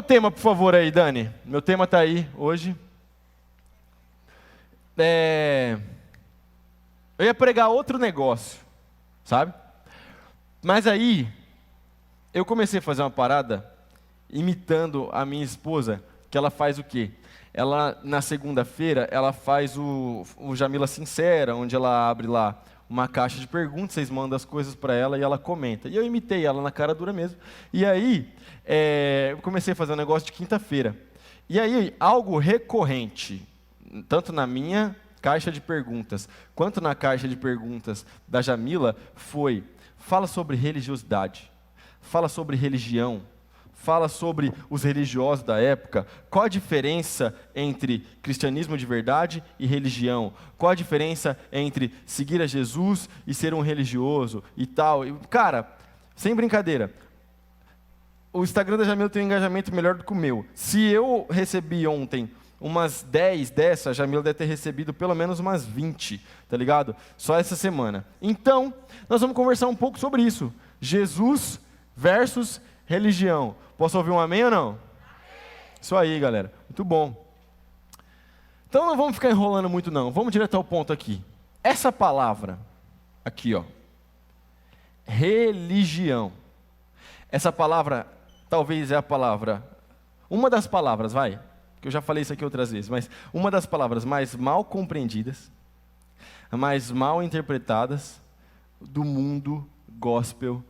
tema, por favor, aí, Dani. Meu tema está aí hoje. Eu ia pregar outro negócio, sabe? Mas aí, eu comecei a fazer uma parada imitando a minha esposa, que ela faz o quê? Ela, na segunda-feira, ela faz o Jamila Sincera, onde ela abre lá uma caixa de perguntas, vocês mandam as coisas para ela e ela comenta. E eu imitei ela na cara dura mesmo. E aí, eu comecei a fazer um negócio de quinta-feira. E aí, algo recorrente, tanto na minha caixa de perguntas, quanto na caixa de perguntas da Jamila, fala sobre religiosidade, fala sobre religião, fala sobre os religiosos da época, qual a diferença entre cristianismo de verdade e religião, qual a diferença entre seguir a Jesus e ser um religioso e tal. Cara, sem brincadeira, o Instagram da Jamila tem um engajamento melhor do que o meu. Se eu recebi ontem umas 10 dessas, a Jamila deve ter recebido pelo menos umas 20, tá ligado? Só essa semana. Então, nós vamos conversar um pouco sobre isso. Jesus versus religião. Posso ouvir um amém ou não? Amém. Isso aí, galera. Muito bom. Então não vamos ficar enrolando muito não. Vamos direto ao ponto aqui. Essa palavra, aqui ó, religião. Essa palavra, talvez é a palavra, uma das palavras, que eu já falei isso aqui outras vezes, mas uma das palavras mais mal compreendidas, mais mal interpretadas do mundo gospel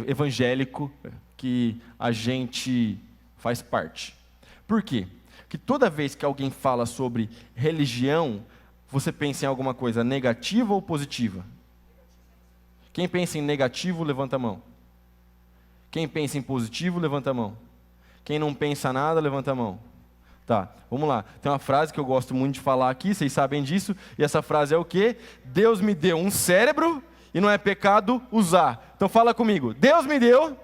evangélico que a gente faz parte. Por quê? Porque toda vez que alguém fala sobre religião, você pensa em alguma coisa negativa ou positiva? Quem pensa em negativo, levanta a mão. Quem pensa em positivo, levanta a mão. Quem não pensa nada, levanta a mão. Tá, vamos lá. Tem uma frase que eu gosto muito de falar aqui, vocês sabem disso, e essa frase é o quê? Deus me deu um cérebro e não é pecado usar. Então fala comigo. Deus me deu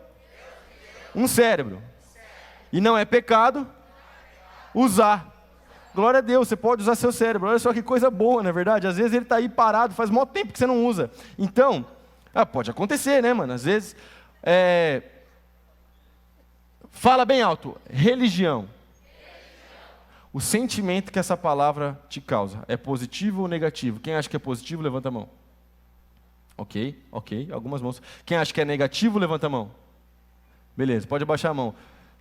um cérebro. E não é pecado usar. Glória a Deus, você pode usar seu cérebro. Olha só que coisa boa, não é verdade? Às vezes ele está aí parado, faz maior tempo que você não usa. Então, pode acontecer, né, mano? Às vezes, fala bem alto, religião. O sentimento que essa palavra te causa, é positivo ou negativo? Quem acha que é positivo, levanta a mão. Ok, algumas mãos. Quem acha que é negativo, levanta a mão. Beleza, pode abaixar a mão.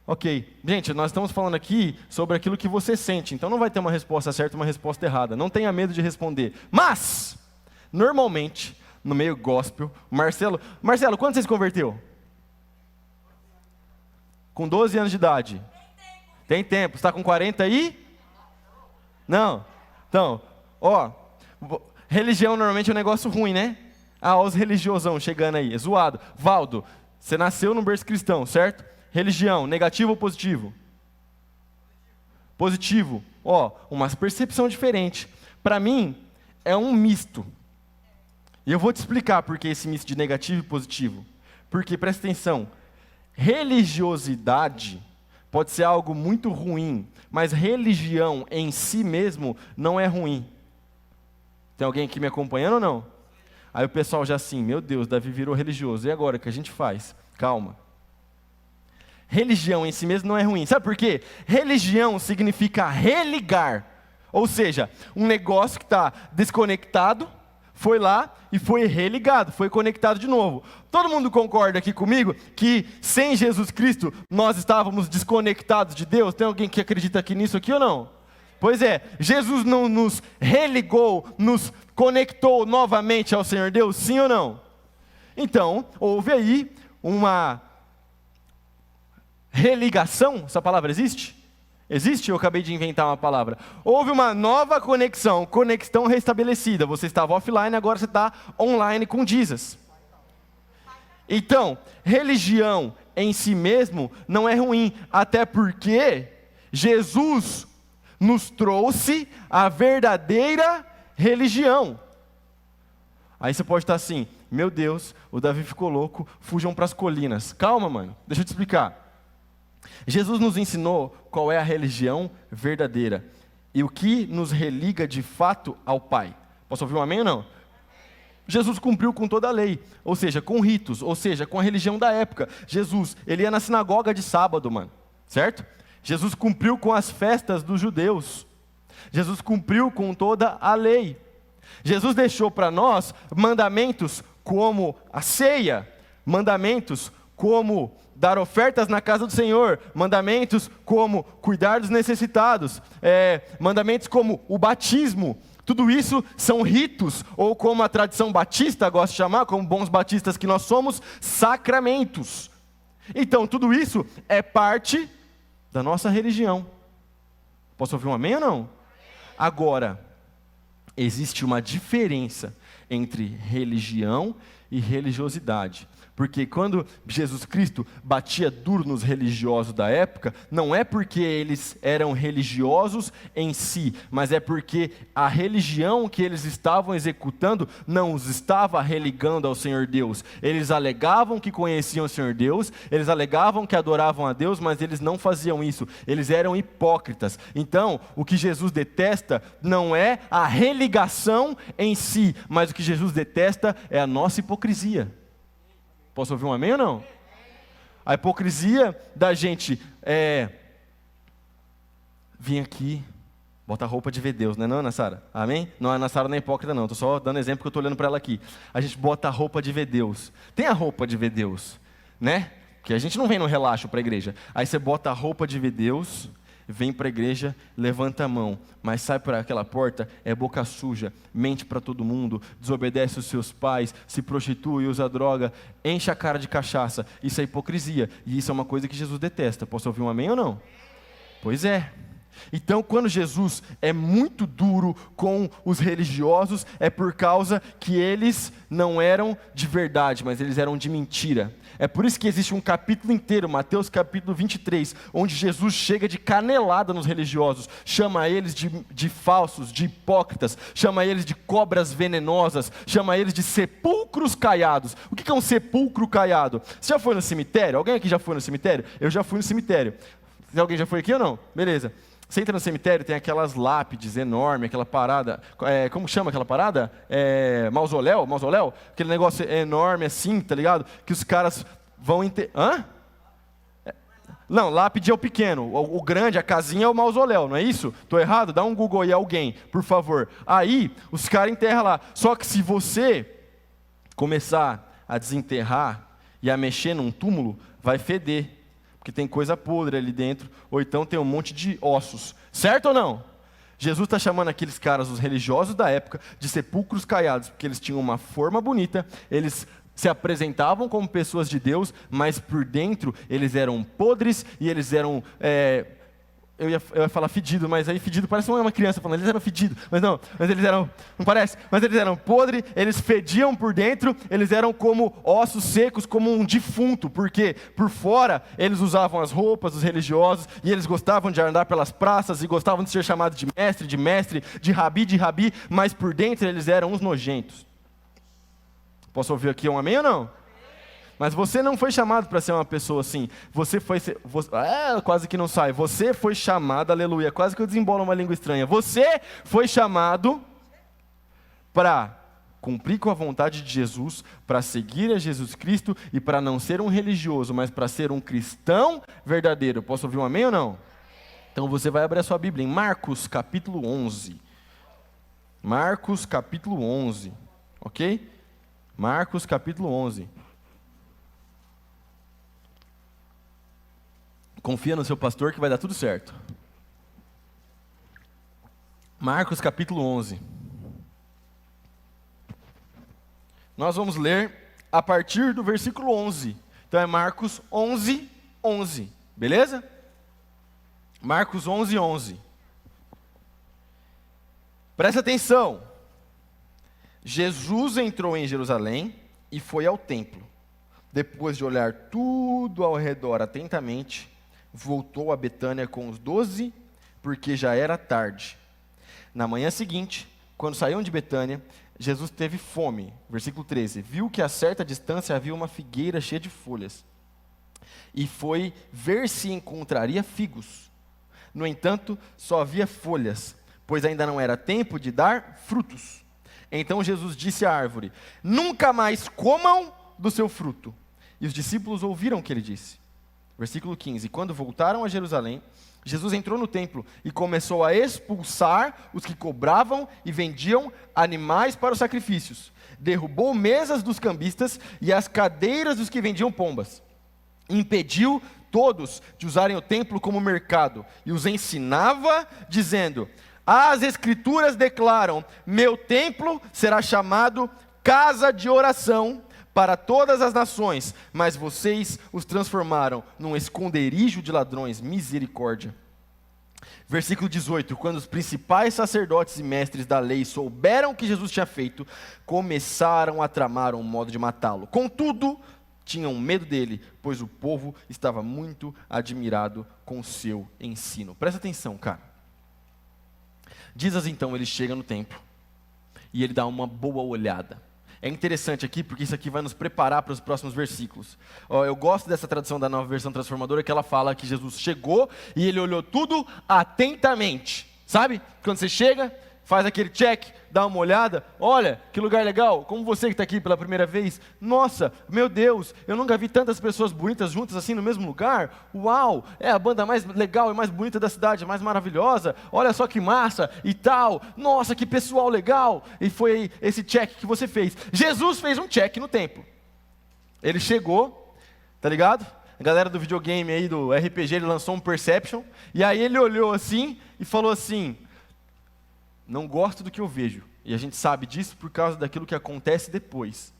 Ok, gente, nós estamos falando aqui sobre aquilo que você sente, então não vai ter uma resposta certa e uma resposta errada. Não tenha medo de responder. Mas, normalmente, no meio gospel, Marcelo, quando você se converteu? Com 12 anos de idade. Tem tempo. Você está com 40 aí? Não. Então, religião normalmente é um negócio ruim, né? Os religiosão chegando aí, é zoado. Valdo, você nasceu num berço cristão, certo? Religião, negativo ou positivo? Positivo. Uma percepção diferente. Para mim, é um misto. E eu vou te explicar por que esse misto de negativo e positivo. Porque, presta atenção, religiosidade pode ser algo muito ruim, mas religião em si mesmo não é ruim. Tem alguém aqui me acompanhando ou não? Aí o pessoal já assim, meu Deus, Davi virou religioso. E agora, o que a gente faz? Calma. Religião em si mesmo não é ruim. Sabe por quê? Religião significa religar. Ou seja, um negócio que está desconectado, foi lá e foi religado, foi conectado de novo. Todo mundo concorda aqui comigo que sem Jesus Cristo nós estávamos desconectados de Deus? Tem alguém que acredita aqui nisso aqui ou não? Pois é, Jesus não nos religou, nos conectou novamente ao Senhor Deus, sim ou não? Então, houve aí uma religação, essa palavra existe? Existe? Eu acabei de inventar uma palavra. Houve uma nova conexão restabelecida. Você estava offline, agora você está online com Jesus. Então, religião em si mesmo não é ruim, até porque Jesus nos trouxe a verdadeira religião. Aí você pode estar assim, meu Deus, o Davi ficou louco, fujam para as colinas. Calma, mano, deixa eu te explicar. Jesus nos ensinou qual é a religião verdadeira e o que nos religa de fato ao Pai. Posso ouvir um amém ou não? Jesus cumpriu com toda a lei, ou seja, com ritos, ou seja, com a religião da época. Jesus, ele ia na sinagoga de sábado, mano, certo? Jesus cumpriu com as festas dos judeus. Jesus cumpriu com toda a lei. Jesus deixou para nós mandamentos como a ceia, mandamentos como dar ofertas na casa do Senhor, mandamentos como cuidar dos necessitados, mandamentos como o batismo. Tudo isso são ritos, ou como a tradição batista gosta de chamar, como bons batistas que nós somos, sacramentos. Então, tudo isso é parte da nossa religião. Posso ouvir um amém ou não? Agora, existe uma diferença entre religião e religiosidade. Porque quando Jesus Cristo batia duro nos religiosos da época, não é porque eles eram religiosos em si, mas é porque a religião que eles estavam executando não os estava religando ao Senhor Deus. Eles alegavam que conheciam o Senhor Deus, eles alegavam que adoravam a Deus, mas eles não faziam isso. Eles eram hipócritas. Então, o que Jesus detesta não é a religação em si, mas o que Jesus detesta é a nossa hipocrisia. Posso ouvir um amém ou não? A hipocrisia da gente vir aqui, bota a roupa de ver Deus, não é não, Ana Sara? Amém? Não, a Ana Sara não é hipócrita não, estou só dando exemplo que eu estou olhando para ela aqui. A gente bota a roupa de ver Deus. Tem a roupa de ver Deus, né? Porque a gente não vem no relaxo para a igreja. Aí você bota a roupa de ver Deus, vem para a igreja, levanta a mão, mas sai para aquela porta, é boca suja, mente para todo mundo, desobedece os seus pais, se prostitui, usa droga, enche a cara de cachaça. Isso é hipocrisia, e isso é uma coisa que Jesus detesta. Posso ouvir um amém ou não? Pois é. Então, quando Jesus é muito duro com os religiosos, é por causa que eles não eram de verdade, mas eles eram de mentira. É por isso que existe um capítulo inteiro, Mateus capítulo 23, onde Jesus chega de canelada nos religiosos, chama eles de falsos, de hipócritas, chama eles de cobras venenosas, chama eles de sepulcros caiados. O que é um sepulcro caiado? Você já foi no cemitério? Alguém aqui já foi no cemitério? Eu já fui no cemitério. Alguém já foi aqui ou não? Beleza. Você entra no cemitério, tem aquelas lápides enormes, aquela parada, como chama aquela parada? Mausoléu? Aquele negócio enorme assim, tá ligado? Que os caras vão Hã? Não, lápide é o pequeno, o grande, a casinha é o mausoléu, não é isso? Estou errado? Dá um Google aí, alguém, por favor. Aí, os caras enterram lá. Só que se você começar a desenterrar e a mexer num túmulo, vai feder. Porque tem coisa podre ali dentro, ou então tem um monte de ossos. Certo ou não? Jesus está chamando aqueles caras, os religiosos da época, de sepulcros caiados, porque eles tinham uma forma bonita, eles se apresentavam como pessoas de Deus, mas por dentro eles eram podres e eles eram... Eu ia falar fedido, mas aí fedido parece uma criança falando, eles eram fedidos, mas eles eram, não parece, mas eles eram podres, eles fediam por dentro, eles eram como ossos secos, como um defunto, porque por fora eles usavam as roupas dos religiosos, e eles gostavam de andar pelas praças, e gostavam de ser chamados de mestre, de rabi, mas por dentro eles eram uns nojentos. Posso ouvir aqui um amém ou não? Mas você não foi chamado para ser uma pessoa assim. Quase que não sai. Você foi chamado, aleluia, quase que eu desembolo uma língua estranha. Você foi chamado para cumprir com a vontade de Jesus, para seguir a Jesus Cristo e para não ser um religioso, mas para ser um cristão verdadeiro. Posso ouvir um amém ou não? Então você vai abrir a sua Bíblia em Marcos capítulo 11. Marcos capítulo 11, ok? Marcos capítulo 11. Confia no seu pastor que vai dar tudo certo. Marcos capítulo 11. Nós vamos ler a partir do versículo 11. Então é Marcos 11, 11. Beleza? Marcos 11, 11. Presta atenção. Jesus entrou em Jerusalém e foi ao templo. Depois de olhar tudo ao redor atentamente, voltou a Betânia com os 12, porque já era tarde. Na manhã seguinte, quando saíram de Betânia, Jesus teve fome. Versículo 13. Viu que a certa distância havia uma figueira cheia de folhas, e foi ver se encontraria figos. No entanto, só havia folhas, pois ainda não era tempo de dar frutos. Então Jesus disse à árvore: nunca mais comam do seu fruto. E os discípulos ouviram o que ele disse. Versículo 15: quando voltaram a Jerusalém, Jesus entrou no templo e começou a expulsar os que cobravam e vendiam animais para os sacrifícios. Derrubou mesas dos cambistas e as cadeiras dos que vendiam pombas. Impediu todos de usarem o templo como mercado e os ensinava, dizendo: as Escrituras declaram, meu templo será chamado casa de oração para todas as nações, mas vocês os transformaram num esconderijo de ladrões. Misericórdia. Versículo 18: quando os principais sacerdotes e mestres da lei souberam o que Jesus tinha feito, começaram a tramar um modo de matá-lo. Contudo, tinham medo dele, pois o povo estava muito admirado com o seu ensino. Presta atenção, cara. Diz então, ele chega no templo e ele dá uma boa olhada. É interessante aqui, porque isso aqui vai nos preparar para os próximos versículos. Eu gosto dessa tradução da Nova Versão Transformadora, que ela fala que Jesus chegou e ele olhou tudo atentamente. Sabe? Quando você chega, faz aquele check, dá uma olhada, olha, que lugar legal, como você que está aqui pela primeira vez, nossa, meu Deus, eu nunca vi tantas pessoas bonitas juntas assim no mesmo lugar, uau, é a banda mais legal e mais bonita da cidade, mais maravilhosa, olha só que massa e tal, nossa, que pessoal legal, e foi esse check que você fez. Jesus fez um check no templo, ele chegou, tá ligado? A galera do videogame aí, do RPG, ele lançou um Perception, e aí ele olhou assim e falou assim: não gosto do que eu vejo. E a gente sabe disso por causa daquilo que acontece depois.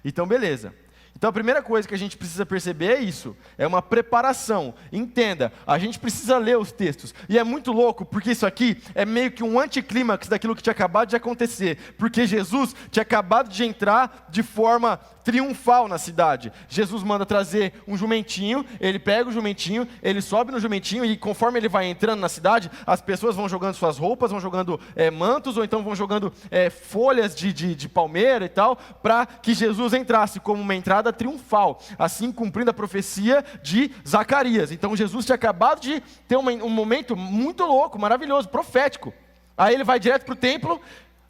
Então, beleza. Então, a primeira coisa que a gente precisa perceber é isso. É uma preparação. Entenda, a gente precisa ler os textos. E é muito louco, porque isso aqui é meio que um anticlímax daquilo que tinha acabado de acontecer. Porque Jesus tinha acabado de entrar de forma triunfal na cidade. Jesus manda trazer um jumentinho, ele pega o jumentinho, ele sobe no jumentinho e conforme ele vai entrando na cidade, as pessoas vão jogando suas roupas, vão jogando mantos, ou então vão jogando folhas de palmeira e tal, para que Jesus entrasse como uma entrada triunfal, assim cumprindo a profecia de Zacarias. Então Jesus tinha acabado de ter um momento muito louco, maravilhoso, profético. Aí ele vai direto para o templo,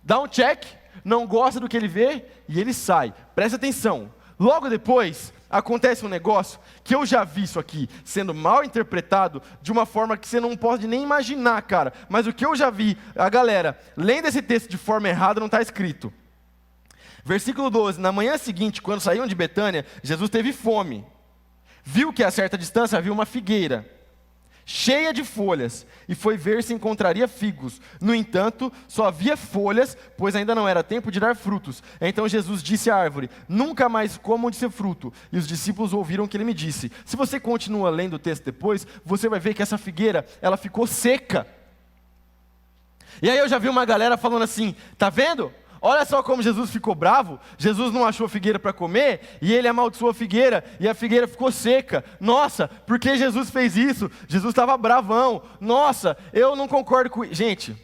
dá um check, não gosta do que ele vê e ele sai. Presta atenção, logo depois acontece um negócio que eu já vi isso aqui sendo mal interpretado de uma forma que você não pode nem imaginar, cara. Mas o que eu já vi, a galera lendo esse texto de forma errada, não está escrito. Versículo 12, na manhã seguinte, quando saíam de Betânia, Jesus teve fome. Viu que a certa distância havia uma figueira cheia de folhas, e foi ver se encontraria figos. No entanto, só havia folhas, pois ainda não era tempo de dar frutos. Então Jesus disse à árvore: nunca mais comam de seu fruto. E os discípulos ouviram o que ele me disse. Se você continua lendo o texto depois, você vai ver que essa figueira, ela ficou seca. E aí eu já vi uma galera falando assim: tá vendo? Olha só como Jesus ficou bravo. Jesus não achou figueira para comer e ele amaldiçoou a figueira e a figueira ficou seca. Nossa, por que Jesus fez isso? Jesus estava bravão. Nossa, eu não concordo com... Gente,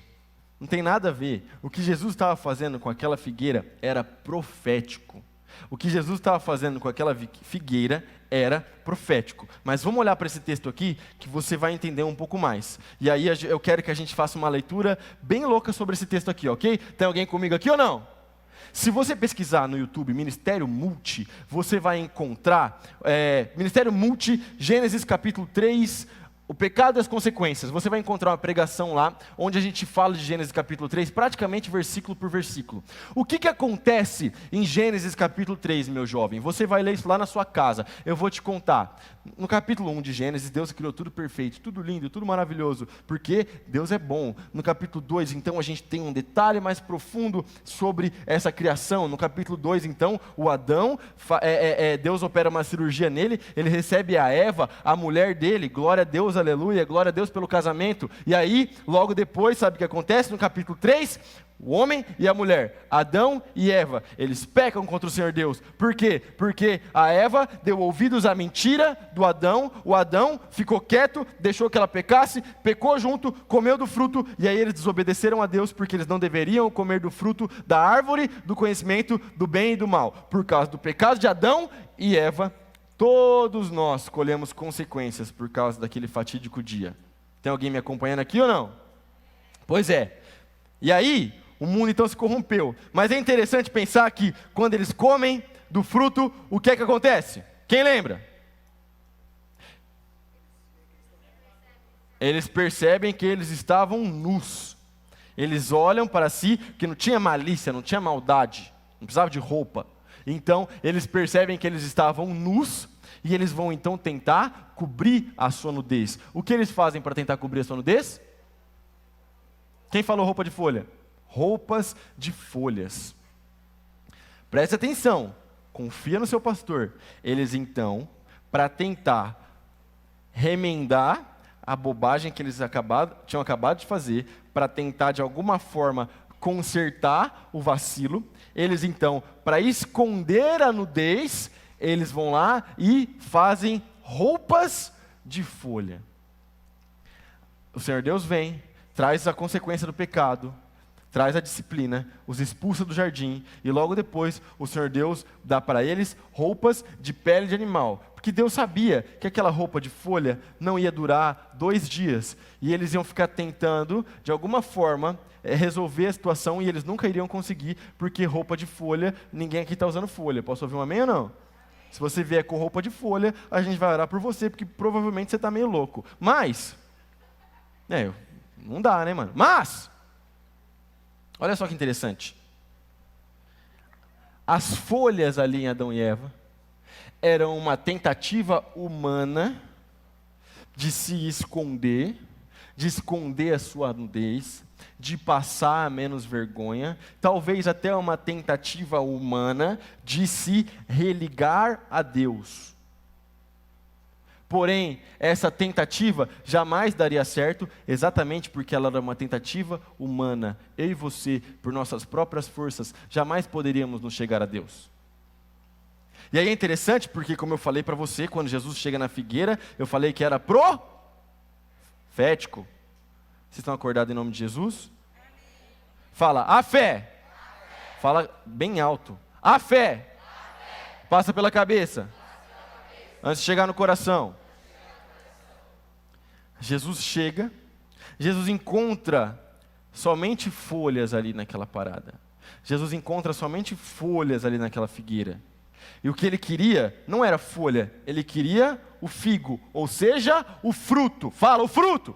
não tem nada a ver. O que Jesus estava fazendo com aquela figueira era profético. O que Jesus estava fazendo com aquela figueira era profético. Mas vamos olhar para esse texto aqui, que você vai entender um pouco mais. E aí eu quero que a gente faça uma leitura bem louca sobre esse texto aqui, ok? Tem alguém comigo aqui ou não? Se você pesquisar no YouTube Ministério Multi, você vai encontrar Ministério Multi, Gênesis capítulo 3, o pecado e as consequências. Você vai encontrar uma pregação lá, onde a gente fala de Gênesis capítulo 3, praticamente versículo por versículo. O que acontece em Gênesis capítulo 3, meu jovem? Você vai ler isso lá na sua casa. Eu vou te contar. No capítulo 1 de Gênesis, Deus criou tudo perfeito, tudo lindo, tudo maravilhoso, porque Deus é bom. No capítulo 2, então, a gente tem um detalhe mais profundo sobre essa criação. No capítulo 2, então, o Adão, Deus opera uma cirurgia nele, ele recebe a Eva, a mulher dele, glória a Deus, aleluia, glória a Deus pelo casamento. E aí, logo depois, sabe o que acontece? No capítulo 3, o homem e a mulher, Adão e Eva, eles pecam contra o Senhor Deus. Por quê? Porque a Eva deu ouvidos à mentira do Adão, o Adão ficou quieto, deixou que ela pecasse, pecou junto, comeu do fruto, e aí eles desobedeceram a Deus, porque eles não deveriam comer do fruto da árvore do conhecimento do bem e do mal. Por causa do pecado de Adão e Eva, todos nós colhemos consequências por causa daquele fatídico dia. Tem alguém me acompanhando aqui ou não? Pois é. E aí, o mundo então se corrompeu. Mas é interessante pensar que quando eles comem do fruto, o que é que acontece? Quem lembra? Eles percebem que eles estavam nus. Eles olham para si, que não tinha malícia, não tinha maldade, não precisava de roupa. Então, eles percebem que eles estavam nus, e eles vão então tentar cobrir a sua nudez. O que eles fazem para tentar cobrir a sua nudez? Quem falou roupa de folha? Roupas de folhas. Preste atenção, confia no seu pastor. Eles então, para tentar remendar a bobagem que eles tinham acabado de fazer, para tentar de alguma forma consertar o vacilo, eles então, para esconder a nudez, eles vão lá e fazem roupas de folha. O Senhor Deus vem, traz a consequência do pecado, traz a disciplina, os expulsa do jardim, e logo depois o Senhor Deus dá para eles roupas de pele de animal. Porque Deus sabia que aquela roupa de folha não ia durar 2 dias, e eles iam ficar tentando, de alguma forma, resolver a situação, e eles nunca iriam conseguir, porque roupa de folha, ninguém aqui está usando folha. Posso ouvir um amém ou não? Se você vier com roupa de folha, a gente vai orar por você, porque provavelmente você está meio louco. Mas, não dá, né, mano? Mas, olha só que interessante. As folhas ali em Adão e Eva eram uma tentativa humana de se esconder, de esconder a sua nudez, de passar menos vergonha, talvez até uma tentativa humana de se religar a Deus. Porém, essa tentativa jamais daria certo, exatamente porque ela era uma tentativa humana. Eu e você, por nossas próprias forças, jamais poderíamos nos chegar a Deus. E aí é interessante porque, como eu falei para você, quando Jesus chega na figueira, eu falei que era profético. Vocês estão acordados em nome de Jesus? Fala, a fé. Fala bem alto. A fé. Passa pela cabeça. Antes de chegar no coração. Jesus chega, Jesus encontra somente folhas ali naquela parada. Jesus encontra somente folhas ali naquela figueira. E o que ele queria não era folha, ele queria o figo, ou seja, o fruto. Fala, o fruto.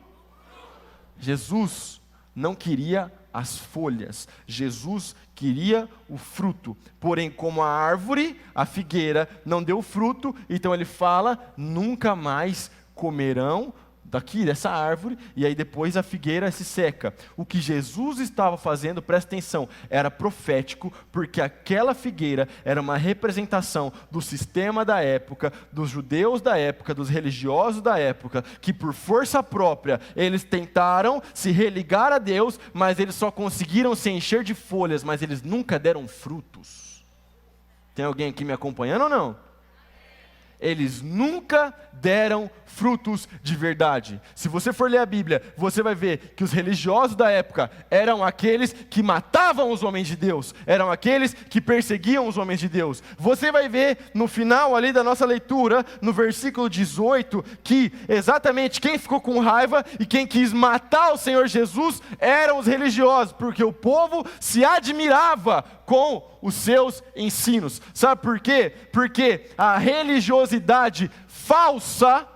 Jesus não queria as folhas, Jesus queria o fruto. Porém, como a árvore, a figueira, não deu fruto, então ele fala, nunca mais comerão dessa árvore, e aí depois a figueira se seca. O que Jesus estava fazendo, presta atenção, era profético, porque aquela figueira era uma representação do sistema da época, dos judeus da época, dos religiosos da época, que por força própria, eles tentaram se religar a Deus, mas eles só conseguiram se encher de folhas, mas eles nunca deram frutos. Tem alguém aqui me acompanhando ou não? Eles nunca deram frutos de verdade. Se você for ler a Bíblia, você vai ver que os religiosos da época eram aqueles que matavam os homens de Deus, eram aqueles que perseguiam os homens de Deus. Você vai ver no final ali da nossa leitura, no versículo 18, que exatamente quem ficou com raiva e quem quis matar o Senhor Jesus eram os religiosos, porque o povo se admirava com os seus ensinos. Sabe por quê? Porque a religiosidade falsa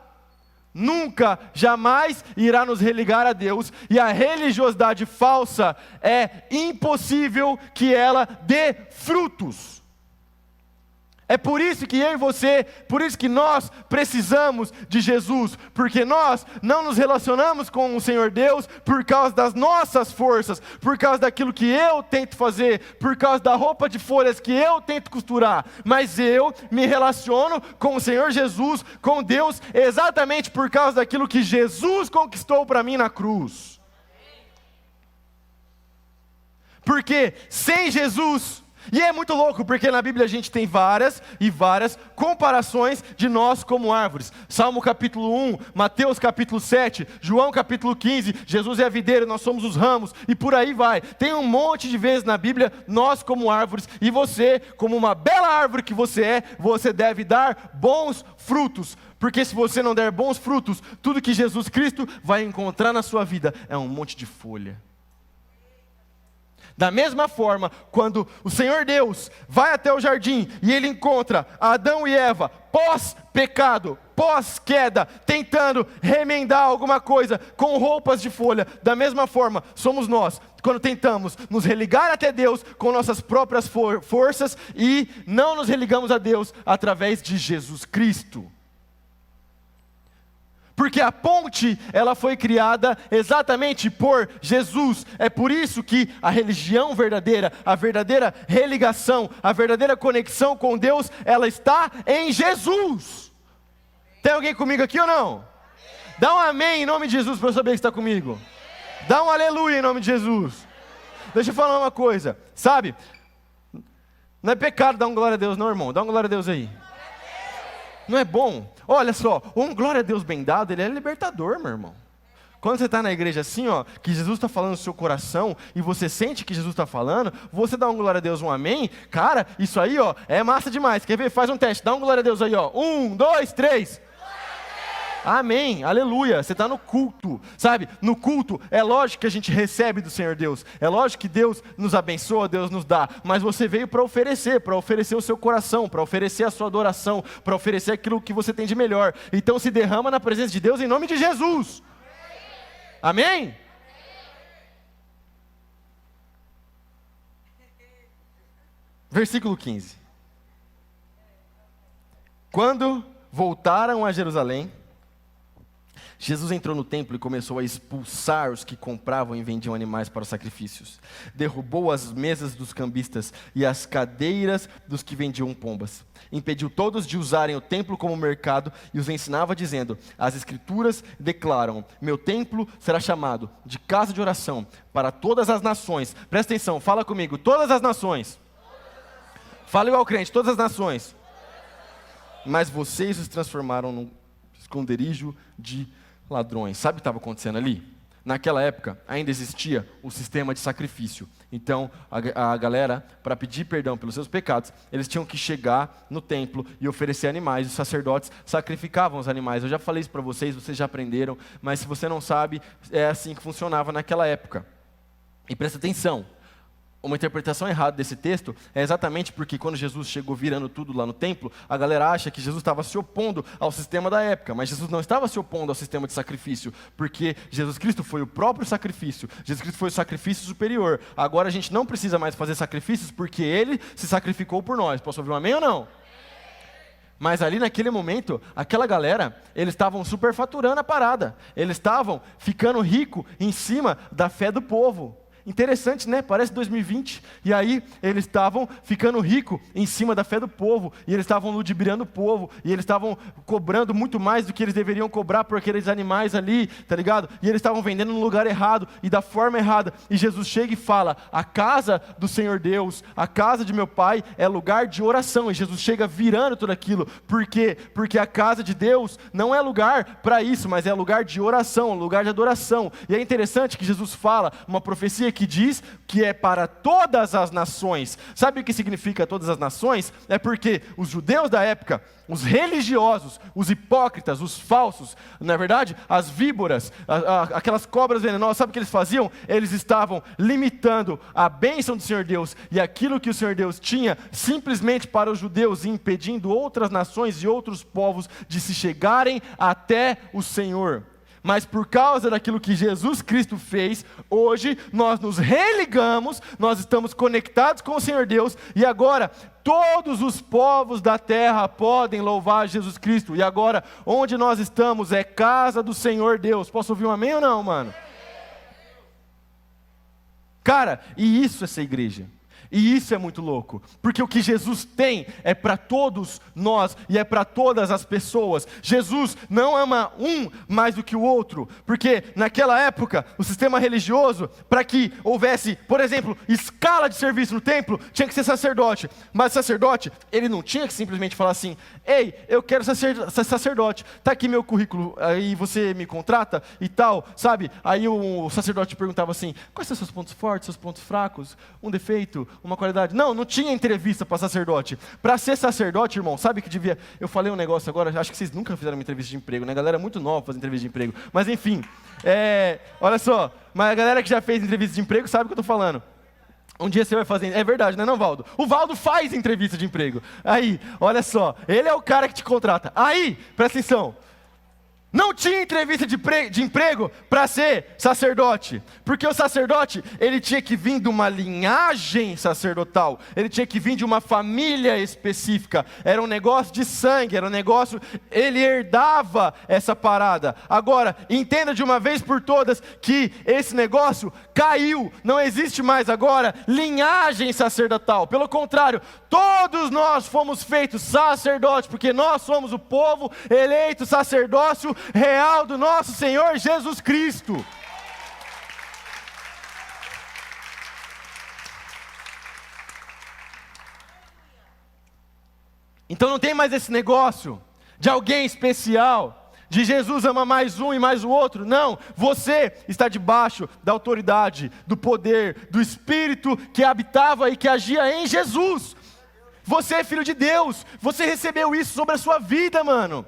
nunca, jamais irá nos religar a Deus, e a religiosidade falsa é impossível que ela dê frutos. É por isso que eu e você, por isso que nós precisamos de Jesus, porque nós não nos relacionamos com o Senhor Deus por causa das nossas forças, por causa daquilo que eu tento fazer, por causa da roupa de folhas que eu tento costurar, mas eu me relaciono com o Senhor Jesus, com Deus, exatamente por causa daquilo que Jesus conquistou para mim na cruz. Porque sem Jesus... E é muito louco, porque na Bíblia a gente tem várias e várias comparações de nós como árvores. Salmo capítulo 1, Mateus capítulo 7, João capítulo 15, Jesus é a videira, nós somos os ramos, e por aí vai. Tem um monte de vezes na Bíblia, nós como árvores, e você, como uma bela árvore que você é, você deve dar bons frutos. Porque se você não der bons frutos, tudo que Jesus Cristo vai encontrar na sua vida é um monte de folha. Da mesma forma, quando o Senhor Deus vai até o jardim e ele encontra Adão e Eva pós-pecado, pós-queda, tentando remendar alguma coisa com roupas de folha, da mesma forma somos nós, quando tentamos nos religar até Deus com nossas próprias forças e não nos religamos a Deus através de Jesus Cristo. Porque a ponte, ela foi criada exatamente por Jesus. É por isso que a religião verdadeira, a verdadeira religação, a verdadeira conexão com Deus, ela está em Jesus. Tem alguém comigo aqui ou não? Dá um amém em nome de Jesus para eu saber que está comigo. Dá um aleluia em nome de Jesus. Deixa eu falar uma coisa, sabe? Não é pecado dar um glória a Deus não, irmão. Dá um glória a Deus aí. Não é bom? Olha só, um glória a Deus bem dado, ele é libertador, meu irmão. Quando você está na igreja assim, ó, que Jesus está falando no seu coração, e você sente que Jesus está falando, você dá um glória a Deus, um amém, cara, isso aí, ó, é massa demais. Quer ver? Faz um teste, dá um glória a Deus aí, ó. 1, 2, 3. Amém, aleluia, você está no culto, sabe? No culto, é lógico que a gente recebe do Senhor Deus, é lógico que Deus nos abençoa, Deus nos dá, mas você veio para oferecer o seu coração, para oferecer a sua adoração, para oferecer aquilo que você tem de melhor. Então se derrama na presença de Deus em nome de Jesus. Amém? Versículo 15. Quando voltaram a Jerusalém, Jesus entrou no templo e começou a expulsar os que compravam e vendiam animais para os sacrifícios. Derrubou as mesas dos cambistas e as cadeiras dos que vendiam pombas. Impediu todos de usarem o templo como mercado e os ensinava dizendo: as escrituras declaram, meu templo será chamado de casa de oração para todas as nações. Presta atenção, fala comigo, todas as nações. Fala igual crente, todas as nações. Mas vocês os transformaram num esconderijo de ladrões. Sabe o que estava acontecendo ali? Naquela época ainda existia o sistema de sacrifício. Então a galera, para pedir perdão pelos seus pecados, eles tinham que chegar no templo e oferecer animais. Os sacerdotes sacrificavam os animais. Eu já falei isso para vocês, vocês já aprenderam, mas se você não sabe, é assim que funcionava naquela época. E presta atenção, uma interpretação errada desse texto é exatamente porque quando Jesus chegou virando tudo lá no templo, a galera acha que Jesus estava se opondo ao sistema da época, mas Jesus não estava se opondo ao sistema de sacrifício, porque Jesus Cristo foi o próprio sacrifício, Jesus Cristo foi o sacrifício superior. Agora a gente não precisa mais fazer sacrifícios porque Ele se sacrificou por nós. Posso ouvir um amém ou não? Mas ali naquele momento, aquela galera, eles estavam superfaturando a parada, eles estavam ficando ricos em cima da fé do povo. Interessante, né? Parece 2020. E aí, eles estavam ficando ricos em cima da fé do povo. E eles estavam ludibriando o povo. E eles estavam cobrando muito mais do que eles deveriam cobrar por aqueles animais ali, tá ligado? E eles estavam vendendo no lugar errado e da forma errada. E Jesus chega e fala: a casa do Senhor Deus, a casa de meu Pai é lugar de oração. E Jesus chega virando tudo aquilo. Por quê? Porque a casa de Deus não é lugar para isso, mas é lugar de oração, lugar de adoração. E é interessante que Jesus fala uma profecia que diz que é para todas as nações. Sabe o que significa todas as nações? É porque os judeus da época, os religiosos, os hipócritas, os falsos, na verdade, as víboras, aquelas cobras venenosas, sabe o que eles faziam? Eles estavam limitando a bênção do Senhor Deus e aquilo que o Senhor Deus tinha simplesmente para os judeus, impedindo outras nações e outros povos de se chegarem até o Senhor. Mas por causa daquilo que Jesus Cristo fez, hoje nós nos religamos, nós estamos conectados com o Senhor Deus, e agora todos os povos da terra podem louvar Jesus Cristo. E agora, onde nós estamos é casa do Senhor Deus. Posso ouvir um amém ou não, mano? Cara, e isso é ser igreja. E isso é muito louco, porque o que Jesus tem é para todos nós e é para todas as pessoas. Jesus não ama um mais do que o outro, porque naquela época, o sistema religioso, para que houvesse, por exemplo, escala de serviço no templo, tinha que ser sacerdote. Mas o sacerdote, ele não tinha que simplesmente falar assim: ei, eu quero ser sacerdote, está aqui meu currículo, aí você me contrata e tal, sabe? Aí o sacerdote perguntava assim: quais são seus pontos fortes, seus pontos fracos, um defeito, uma qualidade? Não tinha entrevista para sacerdote. Para ser sacerdote, irmão, sabe que devia... Eu falei um negócio agora, acho que vocês nunca fizeram uma entrevista de emprego, né? A galera é muito nova fazendo entrevista de emprego. Mas enfim, olha só, mas a galera que já fez entrevista de emprego sabe o que eu estou falando. Um dia você vai fazer, é verdade, não é não, Valdo? O Valdo faz entrevista de emprego. Aí, olha só, ele é o cara que te contrata. Aí, presta atenção. Não tinha entrevista de emprego para ser sacerdote, porque o sacerdote, ele tinha que vir de uma linhagem sacerdotal, ele tinha que vir de uma família específica, era um negócio de sangue, era um negócio, ele herdava essa parada. Agora, entenda de uma vez por todas que esse negócio caiu, não existe mais agora linhagem sacerdotal, pelo contrário, todos nós fomos feitos sacerdotes, porque nós somos o povo eleito sacerdócio real do nosso Senhor Jesus Cristo. Então não tem mais esse negócio de alguém especial, de Jesus ama mais um e mais o outro. Não, você está debaixo da autoridade, do poder, do Espírito que habitava e que agia em Jesus. Você é filho de Deus, você recebeu isso sobre a sua vida, mano.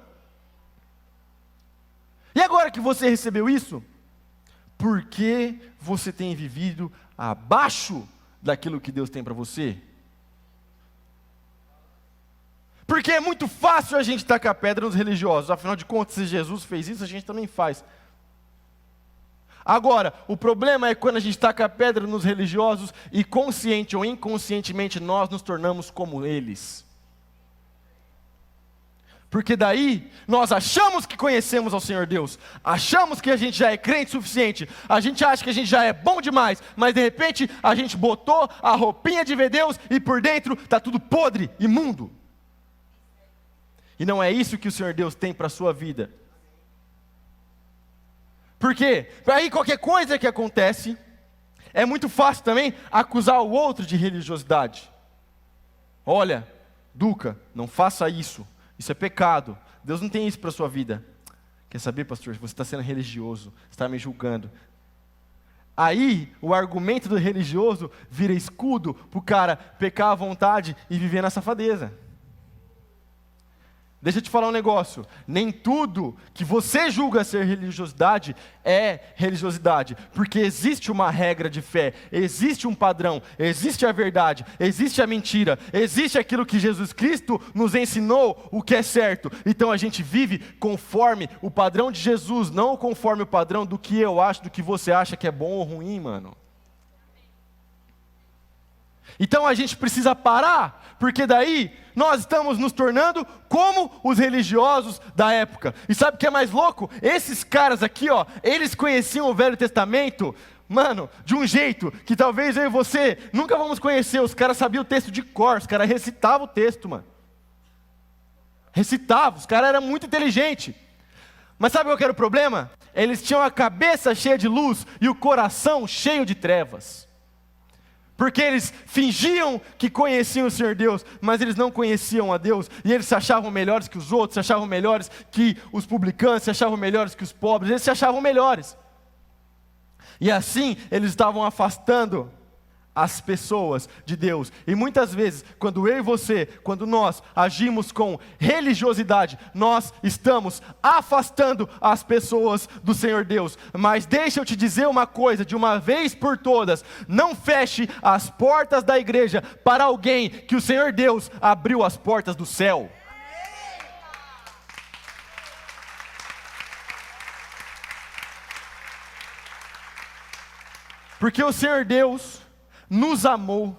E agora que você recebeu isso, por que você tem vivido abaixo daquilo que Deus tem para você? Porque é muito fácil a gente tacar pedra nos religiosos, afinal de contas, se Jesus fez isso, a gente também faz. Agora, o problema é quando a gente taca pedra nos religiosos e consciente ou inconscientemente nós nos tornamos como eles. Porque daí, nós achamos que conhecemos ao Senhor Deus, achamos que a gente já é crente o suficiente, a gente acha que a gente já é bom demais, mas de repente a gente botou a roupinha de ver Deus e por dentro está tudo podre, imundo. E não é isso que o Senhor Deus tem para a sua vida. Por quê? Aí qualquer coisa que acontece, é muito fácil também acusar o outro de religiosidade. Olha, Duca, não faça isso. Isso é pecado. Deus não tem isso para a sua vida. Quer saber, pastor? Você está sendo religioso. Você está me julgando. Aí, o argumento do religioso vira escudo para o cara pecar à vontade e viver na safadeza. Deixa eu te falar um negócio, nem tudo que você julga ser religiosidade é religiosidade, porque existe uma regra de fé, existe um padrão, existe a verdade, existe a mentira, existe aquilo que Jesus Cristo nos ensinou, o que é certo. Então a gente vive conforme o padrão de Jesus, não conforme o padrão do que eu acho, do que você acha que é bom ou ruim, mano. Então a gente precisa parar, porque daí nós estamos nos tornando como os religiosos da época. E sabe o que é mais louco? Esses caras aqui, ó, eles conheciam o Velho Testamento, mano, de um jeito que talvez eu e você nunca vamos conhecer. Os caras sabiam o texto de cor, os caras recitavam o texto, mano. Recitavam, os caras eram muito inteligentes. Mas sabe qual que era o problema? Eles tinham a cabeça cheia de luz e o coração cheio de trevas. Porque eles fingiam que conheciam o Senhor Deus, mas eles não conheciam a Deus, e eles se achavam melhores que os outros, se achavam melhores que os publicanos, se achavam melhores que os pobres, eles se achavam melhores. E assim, eles estavam afastando as pessoas de Deus. E muitas vezes, quando eu e você, quando nós agimos com religiosidade, nós estamos afastando as pessoas do Senhor Deus. Mas deixa eu te dizer uma coisa, de uma vez por todas, não feche as portas da igreja para alguém que o Senhor Deus abriu as portas do céu. Porque o Senhor Deus nos amou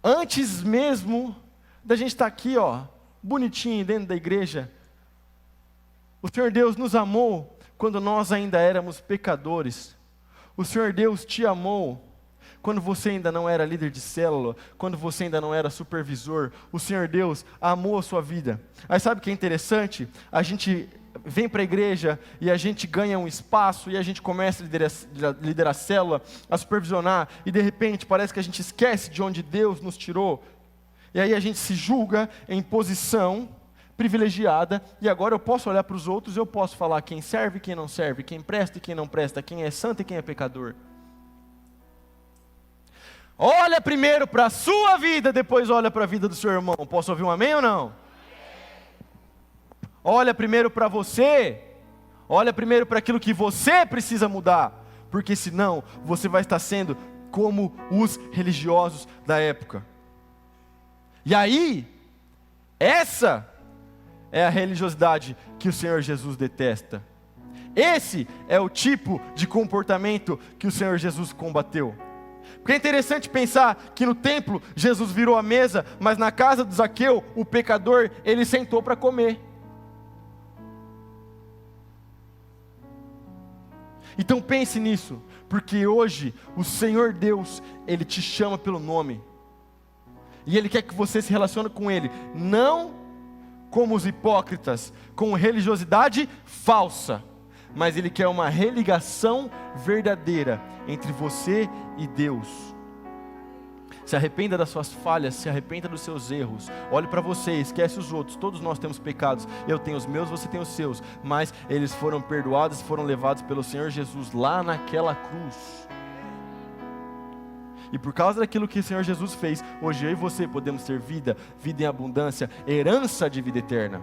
antes mesmo da gente estar aqui, ó, bonitinho dentro da igreja. O Senhor Deus nos amou quando nós ainda éramos pecadores. O Senhor Deus te amou quando você ainda não era líder de célula, quando você ainda não era supervisor. O Senhor Deus amou a sua vida. Aí sabe o que é interessante? A gente vem para a igreja e a gente ganha um espaço e a gente começa a liderar a célula, a supervisionar, e de repente parece que a gente esquece de onde Deus nos tirou, e aí a gente se julga em posição privilegiada, e agora eu posso olhar para os outros, eu posso falar quem serve e quem não serve, quem presta e quem não presta, quem é santo e quem é pecador. Olha primeiro para a sua vida, depois olha para a vida do seu irmão. Posso ouvir um amém ou não? Olha primeiro para você, olha primeiro para aquilo que você precisa mudar, porque senão você vai estar sendo como os religiosos da época. E aí, essa é a religiosidade que o Senhor Jesus detesta. Esse é o tipo de comportamento que o Senhor Jesus combateu. Porque é interessante pensar que no templo Jesus virou a mesa, mas na casa de Zaqueu, o pecador, ele sentou para comer. Então pense nisso, porque hoje o Senhor Deus, Ele te chama pelo nome. E Ele quer que você se relacione com Ele, não como os hipócritas, com religiosidade falsa, mas Ele quer uma religação verdadeira entre você e Deus. Se arrependa das suas falhas, se arrependa dos seus erros. Olhe para você, esquece os outros. Todos nós temos pecados. Eu tenho os meus, você tem os seus. Mas eles foram perdoados, foram levados pelo Senhor Jesus lá naquela cruz. E por causa daquilo que o Senhor Jesus fez, hoje eu e você podemos ter vida, vida em abundância, herança de vida eterna.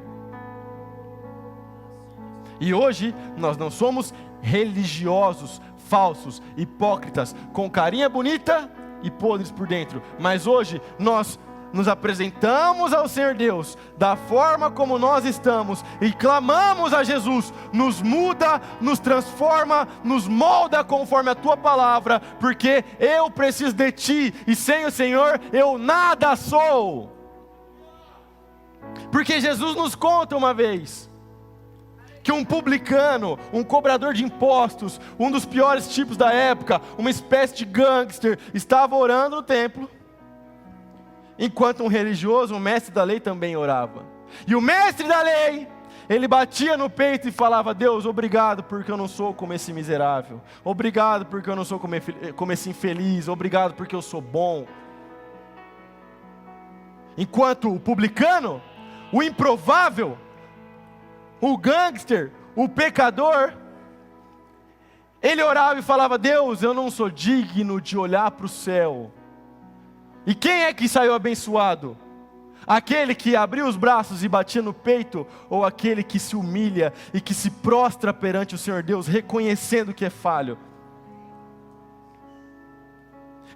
E hoje nós não somos religiosos, falsos, hipócritas, com carinha bonita e podres por dentro. Mas hoje nós nos apresentamos ao Senhor Deus da forma como nós estamos e clamamos a Jesus: nos muda, nos transforma, nos molda conforme a Tua palavra, porque eu preciso de Ti e sem o Senhor eu nada sou. Porque Jesus nos conta uma vez que um publicano, um cobrador de impostos, um dos piores tipos da época, uma espécie de gangster, estava orando no templo, enquanto um religioso, um mestre da lei também orava. E o mestre da lei, ele batia no peito e falava: Deus, obrigado porque eu não sou como esse miserável, obrigado porque eu não sou como esse infeliz, obrigado porque eu sou bom. Enquanto o publicano, o improvável, o gangster, o pecador, ele orava e falava: Deus, eu não sou digno de olhar para o céu. E quem é que saiu abençoado? Aquele que abriu os braços e batia no peito, ou aquele que se humilha e que se prostra perante o Senhor Deus, reconhecendo que é falho?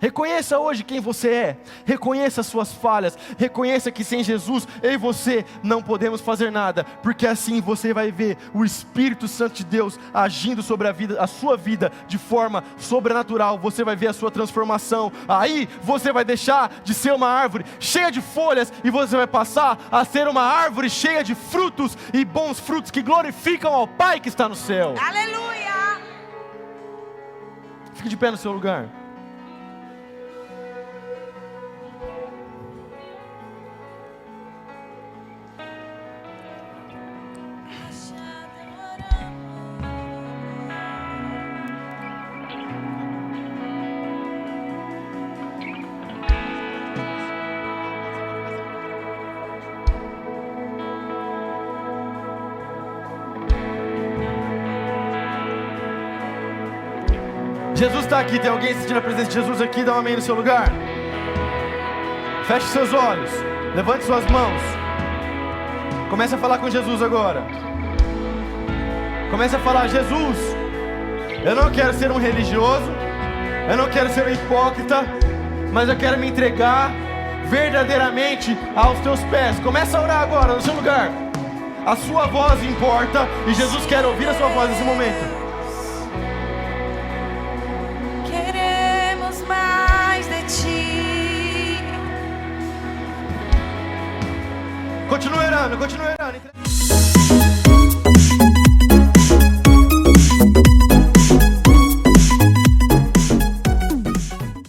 Reconheça hoje quem você é, reconheça as suas falhas, reconheça que sem Jesus, eu e você não podemos fazer nada, porque assim você vai ver o Espírito Santo de Deus agindo sobre a sua vida de forma sobrenatural. Você vai ver a sua transformação, aí você vai deixar de ser uma árvore cheia de folhas e você vai passar a ser uma árvore cheia de frutos e bons frutos que glorificam ao Pai que está no céu. Aleluia! Fique de pé no seu lugar. Jesus está aqui, tem alguém sentindo a presença de Jesus aqui? Dá um amém no seu lugar. Feche seus olhos, levante suas mãos. Comece a falar com Jesus agora. Comece a falar: Jesus, eu não quero ser um religioso, eu não quero ser um hipócrita, mas eu quero me entregar verdadeiramente aos teus pés. Comece a orar agora no seu lugar. A sua voz importa e Jesus quer ouvir a sua voz nesse momento. Continue orando, continue orando.